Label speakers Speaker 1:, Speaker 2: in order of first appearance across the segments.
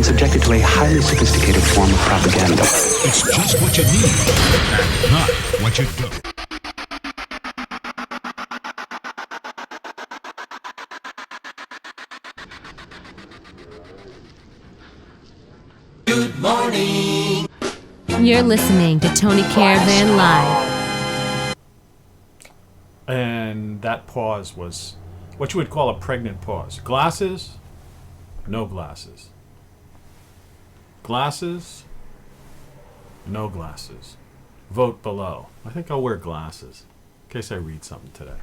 Speaker 1: subjected to a highly sophisticated form of propaganda.
Speaker 2: It's just what you need, and not what you don't.
Speaker 3: Good morning.
Speaker 4: You're listening to Tony Caravan Live.
Speaker 5: And that pause was what you would call a pregnant pause. Glasses? No glasses. Glasses? No glasses. Vote below. I think I'll wear glasses in case I read something today.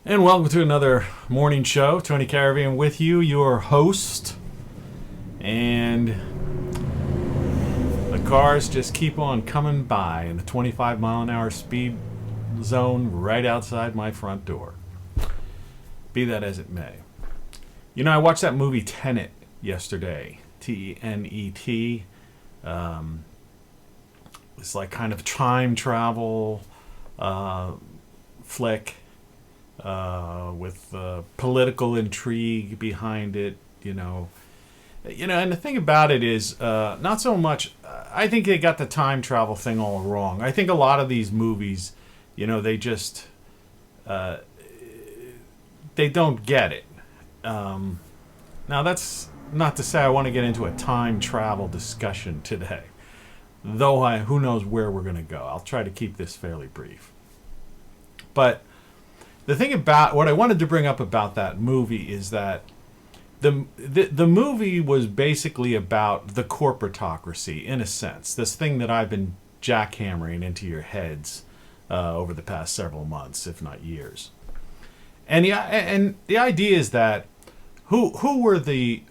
Speaker 5: And welcome to another morning show. Tony Caravan with you, your host. And the cars just keep on coming by in the 25 mile an hour speed zone right outside my front door. Be that as it may. You know, I watched that movie Tenet yesterday. T-E-N-E-T. It's like kind of time travel flick with political intrigue behind it, you know, and the thing about it is not so much. I think they got the time travel thing all wrong. I think a lot of these movies, you know, they just they don't get it. Now that's not to say I want to get into a time travel discussion today, though who knows where we're going to go. I'll try to keep this fairly brief. But the thing about what I wanted to bring up about that movie is that the movie was basically about the corporatocracy, in a sense. This thing that I've been jackhammering into your heads over the past several months, if not years. And the idea is that who were the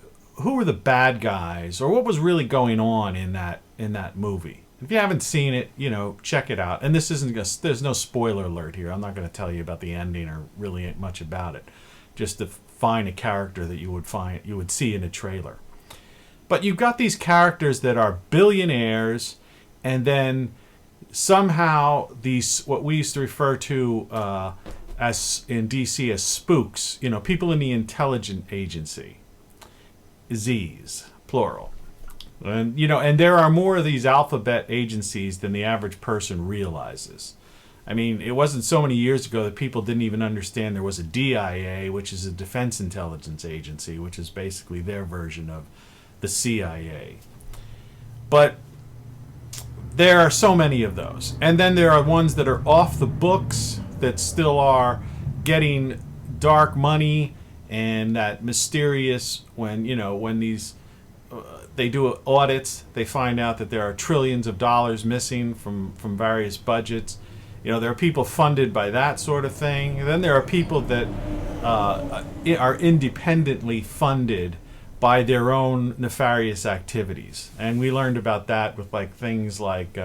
Speaker 5: bad guys, or what was really going on in that movie? If you haven't seen it, you know, check it out. And this there's no spoiler alert here. I'm not going to tell you about the ending or really much about it. Just to find a character that you would see in a trailer. But you've got these characters that are billionaires, and then somehow these what we used to refer to as in DC as spooks, you know, people in the intelligence agency, Z's plural. And you know, and there are more of these alphabet agencies than the average person realizes. I mean, it wasn't so many years ago that people didn't even understand there was a DIA, which is a Defense Intelligence Agency, which is basically their version of the CIA. But there are so many of those. And then there are ones that are off the books that still are getting dark money, and that mysterious when these they do audits, they find out that there are trillions of dollars missing from various budgets. You know, there are people funded by that sort of thing. And then there are people that are independently funded by their own nefarious activities. And we learned about that with like things like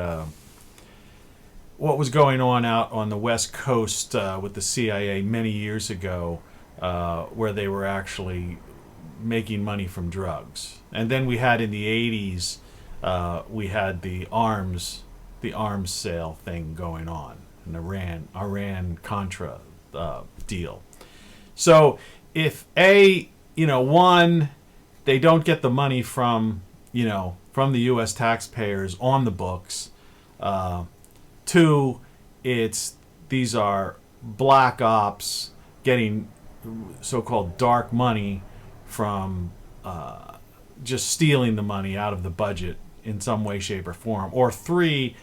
Speaker 5: what was going on out on the West Coast with the CIA many years ago, where they were actually making money from drugs. And then we had in the 80s, we had the arms sale thing going on. An Iran-Contra deal. So if one, they don't get the money from the U.S. taxpayers on the books. Two, these are black ops getting so-called dark money from just stealing the money out of the budget in some way, shape, or form. Or three,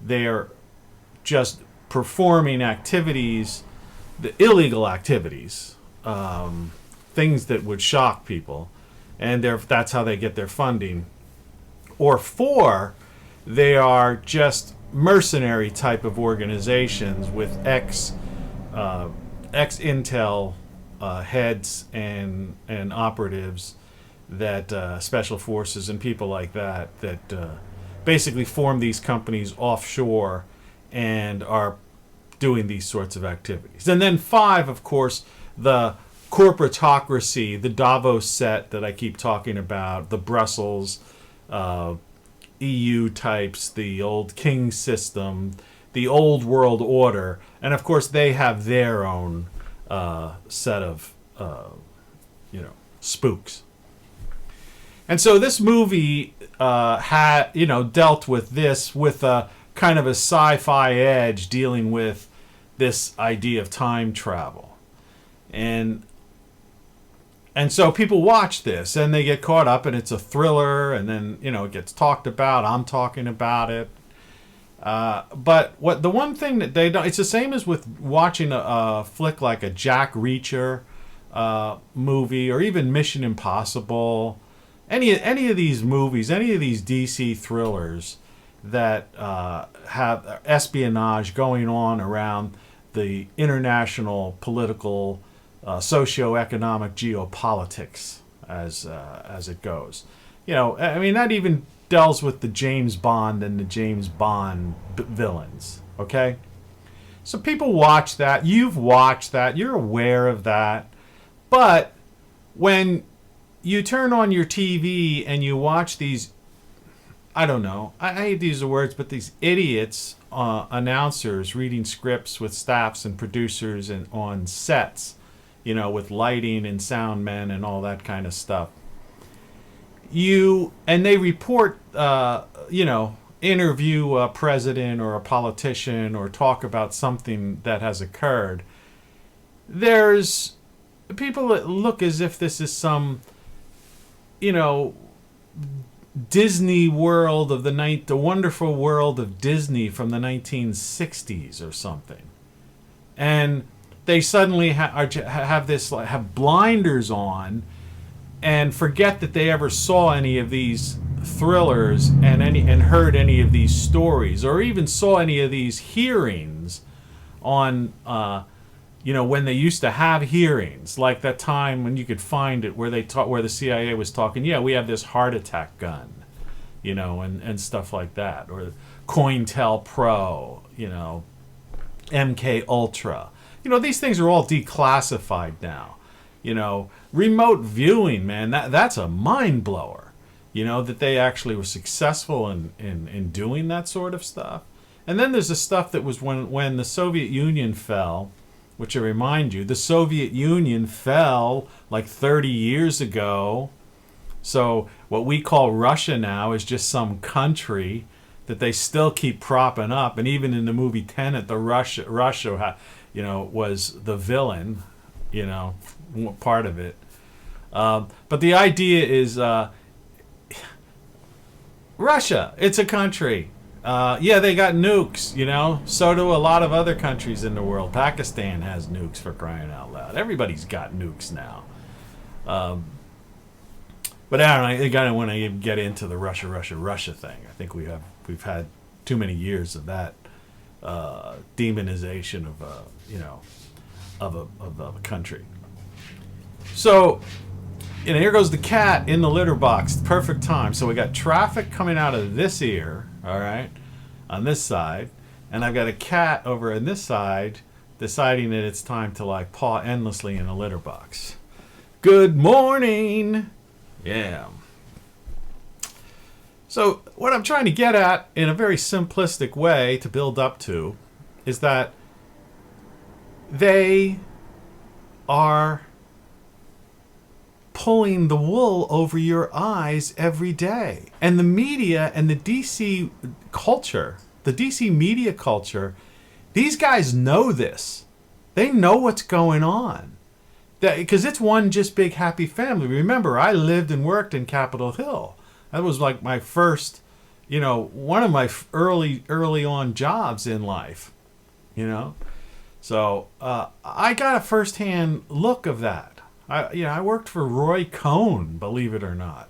Speaker 5: they're just performing activities, the illegal activities, things that would shock people, and that's how they get their funding. Or four, they are just mercenary type of organizations with ex-Intel heads and operatives, that special forces and people like that basically form these companies offshore and are doing these sorts of activities. And then five, of course, the corporatocracy, the Davos set that I keep talking about, the Brussels, EU types, the old king system, the old world order, and of course they have their own set of spooks. And so this movie had, dealt with this with a kind of a sci-fi edge, dealing with this idea of time travel. And so people watch this and they get caught up, and it's a thriller, and then, it gets talked about. I'm talking about it. But the one thing that they don't, it's the same as with watching a flick like a Jack Reacher movie, or even Mission Impossible. Any of these movies, any of these DC thrillers that have espionage going on around the international political, socioeconomic geopolitics as it goes. That even deals with the James Bond and the James Bond villains. Okay, so people watch that. You've watched that. You're aware of that. But when you turn on your TV and you watch these, I don't know, I hate these words, but these idiots, announcers reading scripts with staffs and producers and on sets, with lighting and sound men and all that kind of stuff. And they report, interview a president or a politician or talk about something that has occurred. There's people that look as if this is some, Disney world of the wonderful world of Disney from the 1960s or something. And they suddenly have blinders on and forget that they ever saw any of these thrillers and heard any of these stories, or even saw any of these hearings on when they used to have hearings, like that time when you could find it where where the CIA was talking, we have this heart attack gun, and stuff like that, or COINTELPRO, MK Ultra. These things are all declassified now. Remote viewing, man, that's a mind blower. That they actually were successful in doing that sort of stuff. And then there's the stuff that was when the Soviet Union fell, which I remind you, the Soviet Union fell like 30 years ago. So what we call Russia now is just some country that they still keep propping up. And even in the movie Tenet, Russia was the villain, part of it. But the idea is Russia, it's a country. They got nukes, so do a lot of other countries in the world. Pakistan has nukes, for crying out loud. Everybody's got nukes now. But I don't want to get into the Russia thing. I think we've had too many years of that demonization of a country. So, here goes the cat in the litter box. Perfect time. So we got traffic coming out of this ear, all right, on this side, and I've got a cat over on this side deciding that it's time to paw endlessly in a litter box. Good morning. Yeah. So what I'm trying to get at in a very simplistic way to build up to is that they are pulling the wool over your eyes every day. And the media and the DC culture, the DC media culture, these guys know this. They know what's going on. Because it's one just big happy family. Remember, I lived and worked in Capitol Hill. That was like my first, one of my early on jobs in life, So I got a firsthand look of that. I worked for Roy Cohn, believe it or not,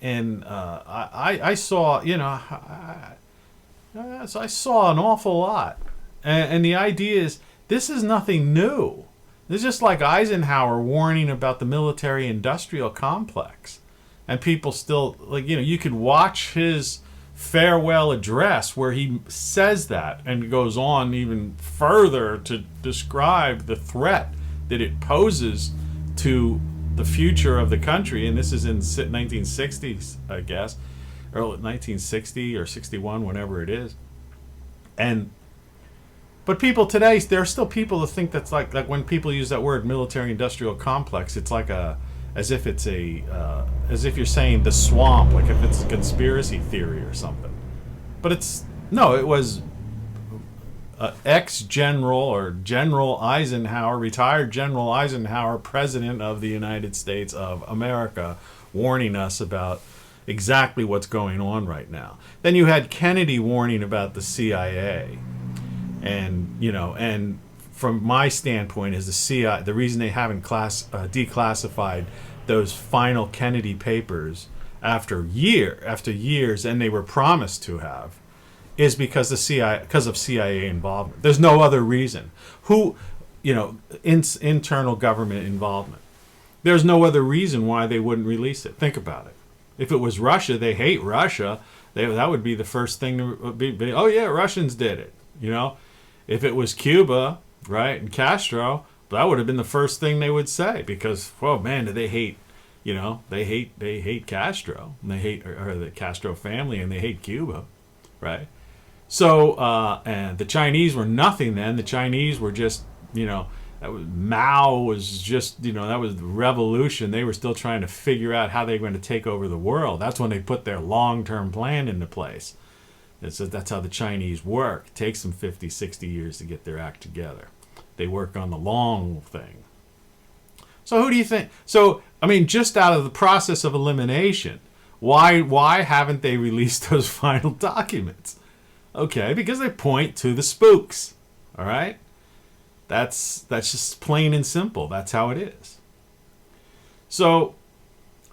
Speaker 5: and I saw, I saw an awful lot, and the idea is this is nothing new. This is just like Eisenhower warning about the military-industrial complex, and people still you could watch his farewell address where he says that and goes on even further to describe the threat that it poses to the future of the country. And this is in 1960s, I guess, early 1960 or 61, whenever it is. But people today, there are still people that think that's like when people use that word military-industrial complex, it's like as if it's as if you're saying the swamp, like if it's a conspiracy theory or something. But it was ex-general or General Eisenhower, retired General Eisenhower, President of the United States of America, warning us about exactly what's going on right now. Then you had Kennedy warning about the CIA, and from my standpoint, is the CIA, the reason they haven't declassified those final Kennedy papers after years, and they were promised to have, is because of CIA involvement. There's no other reason. Internal government involvement. There's no other reason why they wouldn't release it. Think about it. If it was Russia, they hate Russia. That would be the first thing to be. Oh yeah, Russians did it. If it was Cuba, right, and Castro, that would have been the first thing they would say, because, oh man, do they hate? They hate Castro, and they hate or the Castro family, and they hate Cuba, right? So, and the Chinese were nothing then. The Chinese were just, Mao was just, that was the revolution. They were still trying to figure out how they were going to take over the world. That's when they put their long-term plan into place. That's how the Chinese work. It takes them 50, 60 years to get their act together. They work on the long thing. So who do you think? So, just out of the process of elimination, why haven't they released those final documents? Okay, because they point to the spooks. All right? That's just plain and simple. That's how it is. So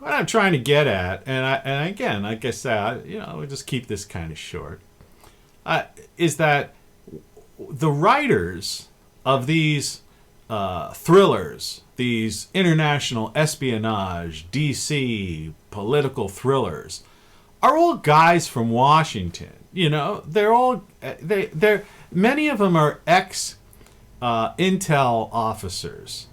Speaker 5: what I'm trying to get at, and again, like I said, we'll just keep this kind of short, is that the writers of these thrillers, these international espionage, DC political thrillers, are all guys from Washington. They're all many of them are ex intel officers.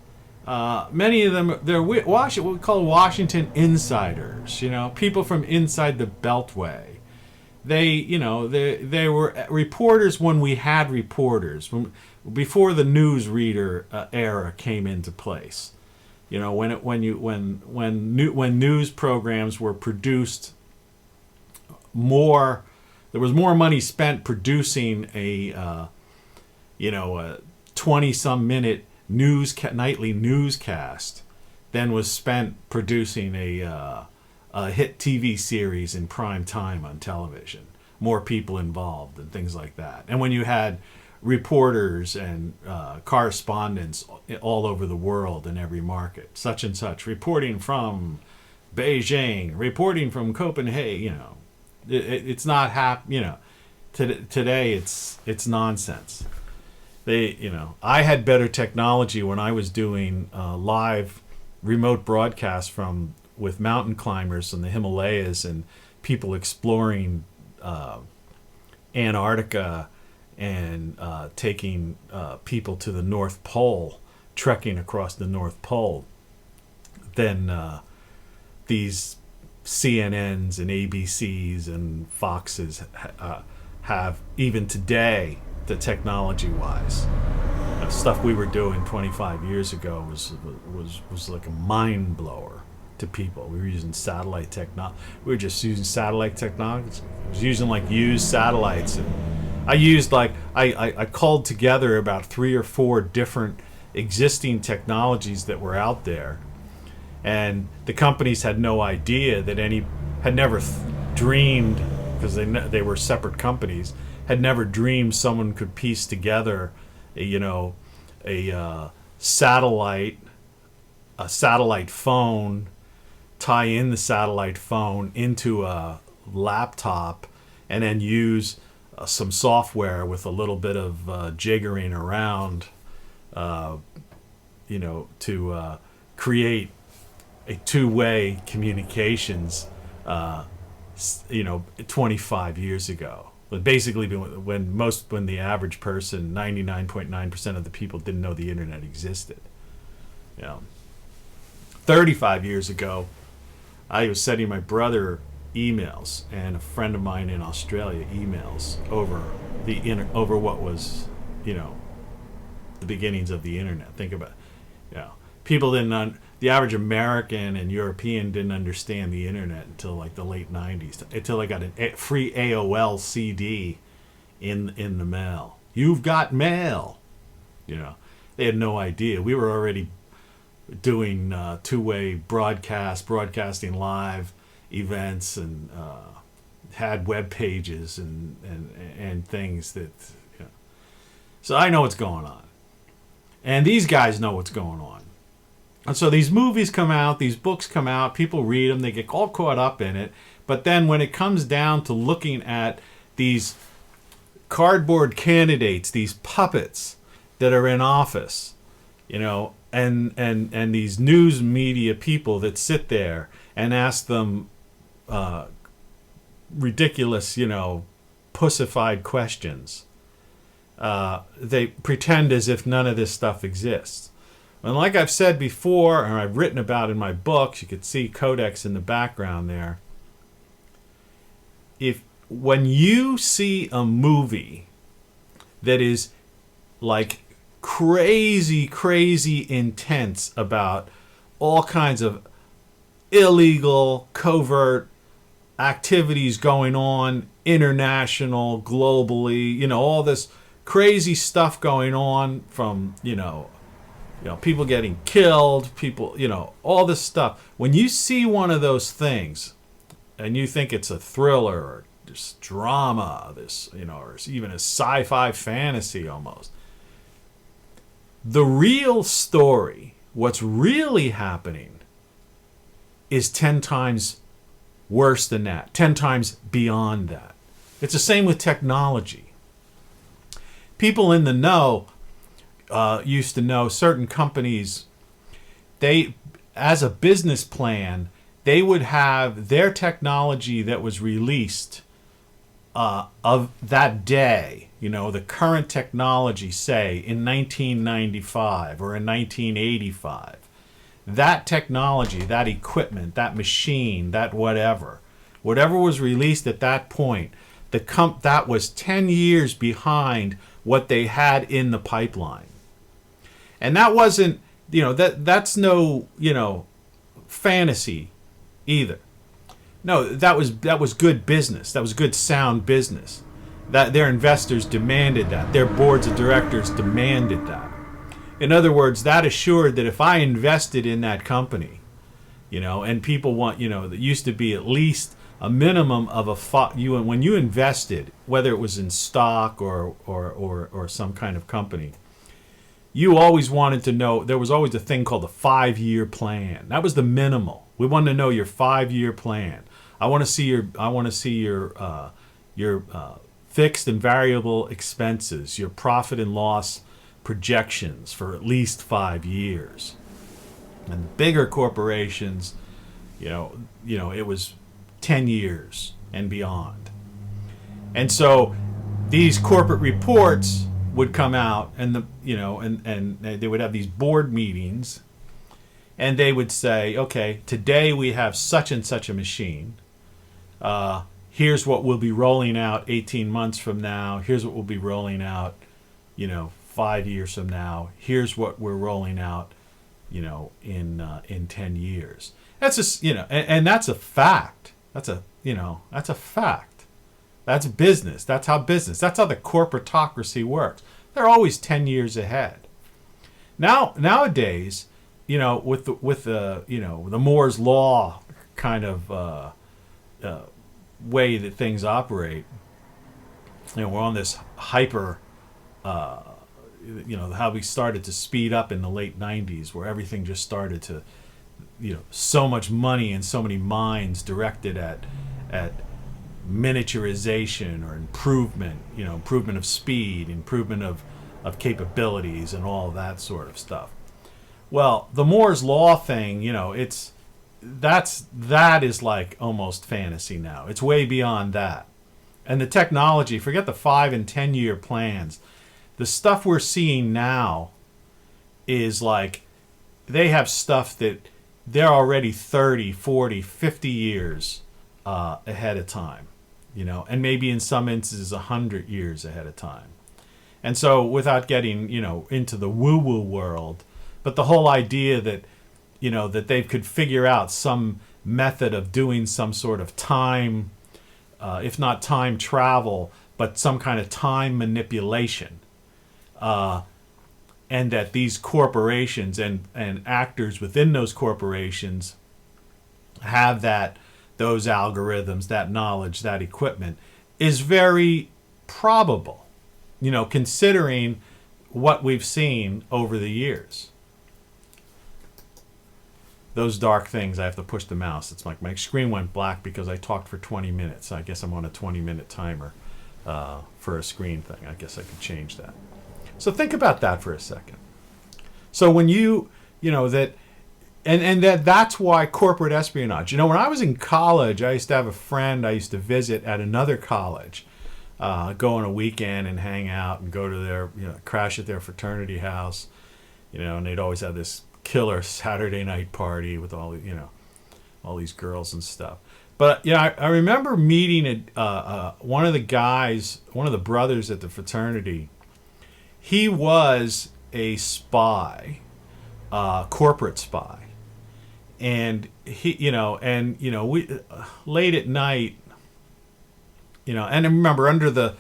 Speaker 5: Many of them, they're what we call Washington insiders. People from inside the Beltway. They were reporters when we had reporters, before the newsreader era came into place. When news programs were produced, there was more money spent producing a 20-some minute nightly newscast than was spent producing a hit TV series in prime time on television. More people involved and things like that. And when you had reporters and correspondents all over the world in every market, such and such, reporting from Beijing, reporting from Copenhagen, it's not today it's nonsense. I had better technology when I was doing live remote broadcasts with mountain climbers in the Himalayas and people exploring Antarctica and taking people to the North Pole, trekking across the North Pole, than these CNNs and ABCs and Foxes have even today. The technology-wise, stuff we were doing 25 years ago was like a mind blower to people. We were using satellite technology. We were just using satellite technology. I was using used satellites, and I called together about 3 or 4 different existing technologies that were out there, and the companies had no idea that had never dreamed, because they were separate companies. Had never dreamed someone could piece together a satellite phone, tie in the satellite phone into a laptop, and then use some software with a little bit of jiggering around, to create a two-way communications, 25 years ago. But basically, when the average person, 99.9% of the people, didn't know the internet existed. 35 years ago, I was sending my brother emails and a friend of mine in Australia emails over what was, the beginnings of the internet. Think about it. People didn't the average American and European didn't understand the internet until like the late 90s, until they got a free AOL CD in the mail. You've got mail. You know, they had no idea. We were already doing two-way broadcasting live events, and had web pages and things that, you know. So I know what's going on, and these guys know what's going on. And so these movies come out, these books come out, people read them, they get all caught up in it. But then when it comes down to looking at these cardboard candidates, these puppets that are in office, you know, and these news media people that sit there and ask them ridiculous, you know, pussified questions, they pretend as if none of this stuff exists. And like I've said before, and I've written about in my books, you could see Codex in the background there. When you see a movie that is like crazy intense about all kinds of illegal, covert activities going on, international, globally, you know, all this crazy stuff going on, from, you know, people getting killed, people, you know, all this stuff. When you see one of those things and you think it's a thriller or this drama, this, you know, or even a sci-fi fantasy almost, the real story, what's really happening, is 10 times worse than that, 10 times beyond that. It's the same with technology. People in the know used to know certain companies, they, as a business plan, they would have their technology that was released of that day, you know, the current technology, say, in 1995 or in 1985. That technology, that equipment, that machine, that whatever was released at that point, that was 10 years behind what they had in the pipeline. And that wasn't, you know, that's no, you know, fantasy either. No, that was good business. That was good, sound business. That their investors demanded that. Their boards of directors demanded that. In other words, that assured that if I invested in that company, you know, and people want, you know, that used to be at least a minimum of when you invested, whether it was in stock or some kind of company, you always wanted to know, there was always a thing called a 5-year plan. That was the minimal. We wanted to know your 5-year plan. I want to see your fixed and variable expenses, your profit and loss projections for at least 5 years. And the bigger corporations, you know, it was 10 years and beyond. And so these corporate reports would come out, and and they would have these board meetings, and they would say, okay, today we have such and such a machine. Here's what we'll be rolling out 18 months from now. Here's what we'll be rolling out, you know, 5 years from now. Here's what we're rolling out, you know, in 10 years. That's just, you know, and that's a fact. That's a fact. That's business. That's how the corporatocracy works. They're always 10 years ahead. Nowadays, you know, with the you know, the Moore's law kind of way that things operate, you know, we're on this hyper, you know, how we started to speed up in the late 90s, where everything just started to, you know, so much money and so many minds directed at miniaturization or improvement, you know, improvement of speed, improvement of capabilities, and all that sort of stuff. Well, the Moore's law thing, you know, that is like almost fantasy now. It's way beyond that. And the technology, forget the 5 and 10 year plans. The stuff we're seeing now is like, they have stuff that they're already 30, 40, 50 years ahead of time, you know, and maybe in some instances 100 years ahead of time. And so, without getting, you know, into the woo-woo world, but the whole idea that that they could figure out some method of doing some sort of time, if not time travel, but some kind of time manipulation. And that these corporations and actors within those corporations have those algorithms, that knowledge, that equipment, is very probable, considering what we've seen over the years. Those dark things, I have to push the mouse. It's like my screen went black because I talked for 20 minutes. I guess I'm on a 20-minute timer for a screen thing. I guess I could change that. So think about that for a second. So when that's why corporate espionage. When I was in college, I used to have a friend I used to visit at another college, go on a weekend and hang out and go to their, crash at their fraternity house, and they'd always have this killer Saturday night party with all these girls and stuff. But I remember meeting one of the brothers at the fraternity. He was a spy, corporate spy, and we late at night, and I remember under the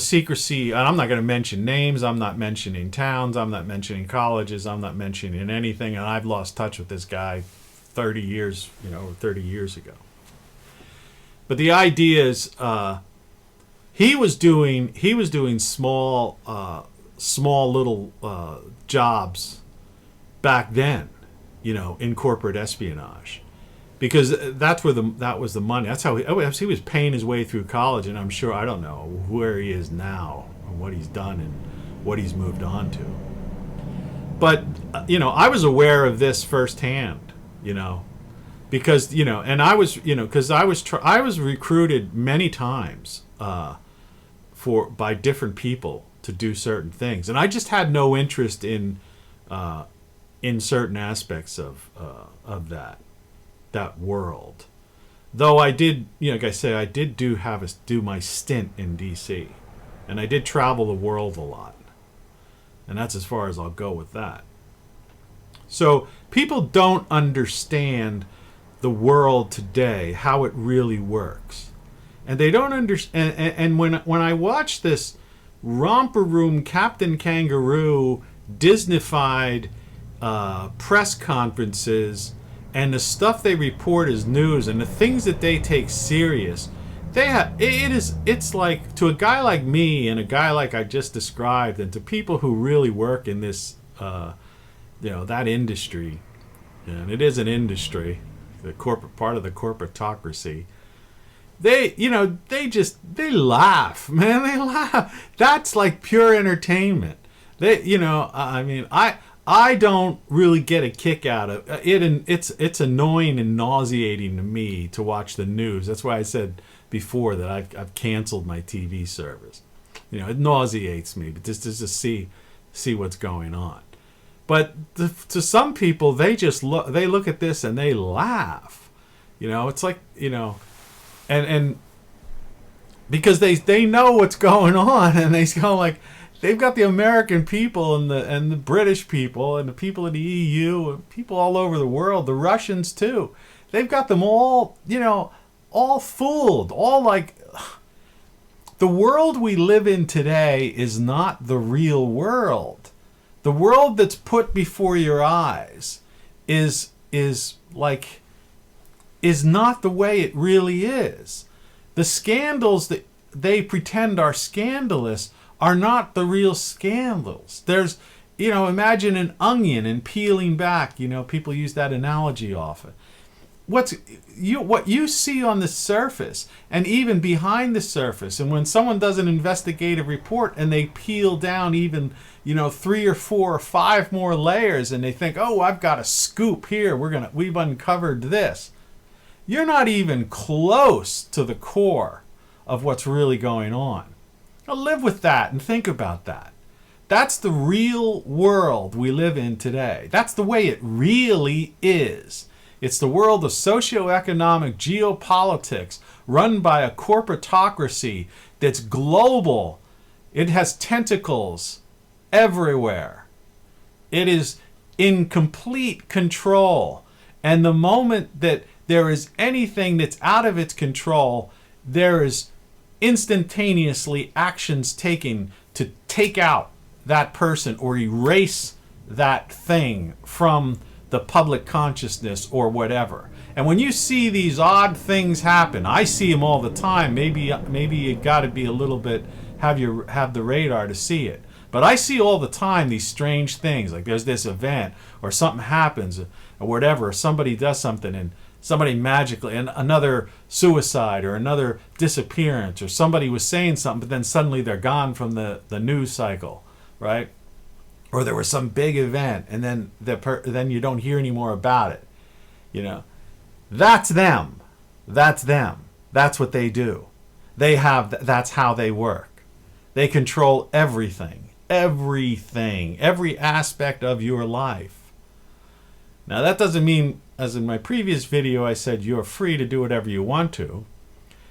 Speaker 5: secrecy. And I'm not going to mention names. I'm not mentioning towns. I'm not mentioning colleges. I'm not mentioning anything. And I've lost touch with this guy 30 years ago. But the idea is, he was doing small little jobs back then, in corporate espionage, because that was the money. That's how he was paying his way through college, and I'm sure, I don't know where he is now and what he's done and what he's moved on to. But I was aware of this firsthand, because and I was because I was recruited many times by different people to do certain things, and I just had no interest in certain aspects of that world. Though I did, like I say, I did do my stint in D.C., and I did travel the world a lot, and that's as far as I'll go with that. So people don't understand the world today, how it really works, and they don't understand. And when I watch this romper room Captain Kangaroo Disneyfied press conferences and the stuff they report as news and the things that they take serious, it's like, to a guy like me and a guy like I just described, and to people who really work in this that industry, and it is an industry, the corporate part of the corporatocracy. They laugh, man. They laugh. That's like pure entertainment. I don't really get a kick out of it, and it's annoying and nauseating to me to watch the news. That's why I said before that I've canceled my TV service. It nauseates me, but just to see what's going on. But to some people, they look at this and they laugh. It's like, and because they know what's going on, and they go like, they've got the American people and the British people and the people in the EU and people all over the world, the Russians too. They've got them all, all fooled, all like. The world we live in today is not the real world. The world that's put before your eyes is not the way it really is. The scandals that they pretend are scandalous are not the real scandals. There's, imagine an onion and peeling back. People use that analogy often. What you see on the surface and even behind the surface, and when someone does an investigative report and they peel down even 3 or 4 or 5 more layers, and they think, oh, I've got a scoop here, we've uncovered this. You're not even close to the core of what's really going on. Now live with that and think about that. That's the real world we live in today. That's the way it really is. It's the world of socioeconomic geopolitics run by a corporatocracy that's global. It has tentacles everywhere. It is in complete control. And the moment that there is anything that's out of its control, there is instantaneously actions taken to take out that person or erase that thing from the public consciousness or whatever. And when you see these odd things happen, I see them all the time. Maybe you got to be a little bit have the radar to see it. But I see all the time these strange things, like there's this event or something happens or whatever, or somebody does something and somebody magically, and another suicide or another disappearance, or somebody was saying something but then suddenly they're gone from the news cycle, right? Or there was some big event and then then you don't hear any more about it. You know, that's them. That's them. That's what they do. That's how they work. They control everything, every aspect of your life. Now that doesn't mean, as in my previous video I said, you're free to do whatever you want to.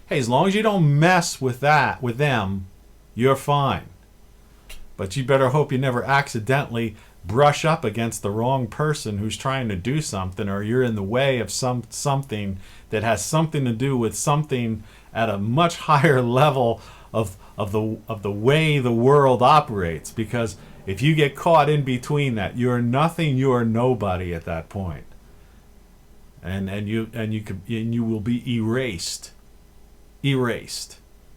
Speaker 5: Hey, as long as you don't mess with them, you're fine. But you better hope you never accidentally brush up against the wrong person who's trying to do something, or you're in the way of something that has something to do with something at a much higher level of the way the world operates. Because if you get caught in between that, you're nothing, you're nobody at that point. And you will be erased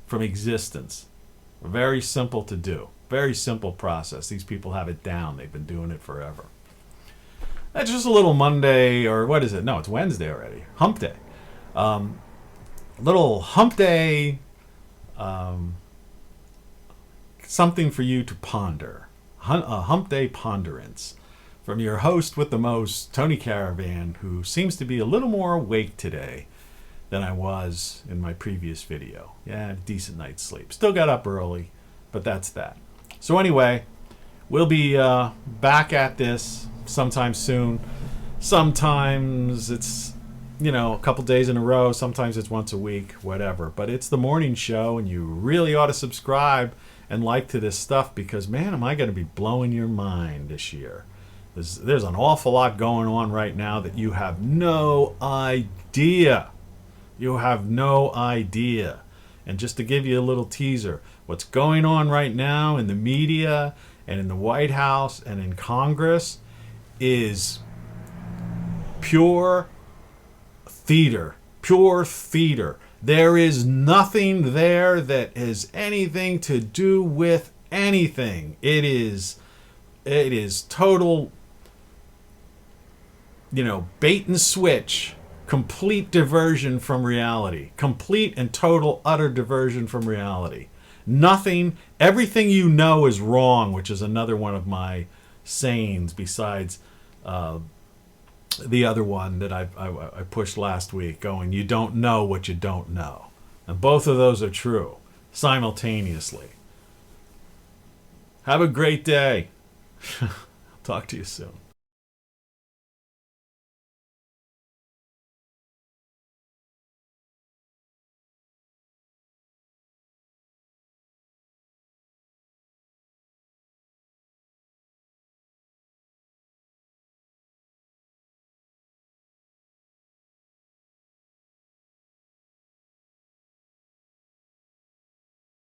Speaker 5: from existence. Very simple to do. Very simple process. These people have it down. They've been doing it forever. That's just a little Monday, or what is it? No, it's Wednesday already. Hump day. Little hump day. Something for you to ponder. A hump day ponderance from your host with the most, Tony Caravan, who seems to be a little more awake today than I was in my previous video. Yeah, decent night's sleep. Still got up early, but that's that. So anyway, we'll be back at this sometime soon. Sometimes it's, a couple days in a row. Sometimes it's once a week, whatever. But it's the morning show, and you really ought to subscribe and like to this stuff, because, man, am I going to be blowing your mind this year. There's an awful lot going on right now that you have no idea. You have no idea. And just to give you a little teaser, what's going on right now in the media and in the White House and in Congress is pure theater. Pure theater. There is nothing there that has anything to do with anything. It is total, bait and switch. Complete diversion from reality. Complete and total utter diversion from reality. Nothing, everything you know is wrong, which is another one of my sayings besides the other one that I pushed last week, going, you don't know what you don't know. And both of those are true simultaneously. Have a great day. Talk to you soon.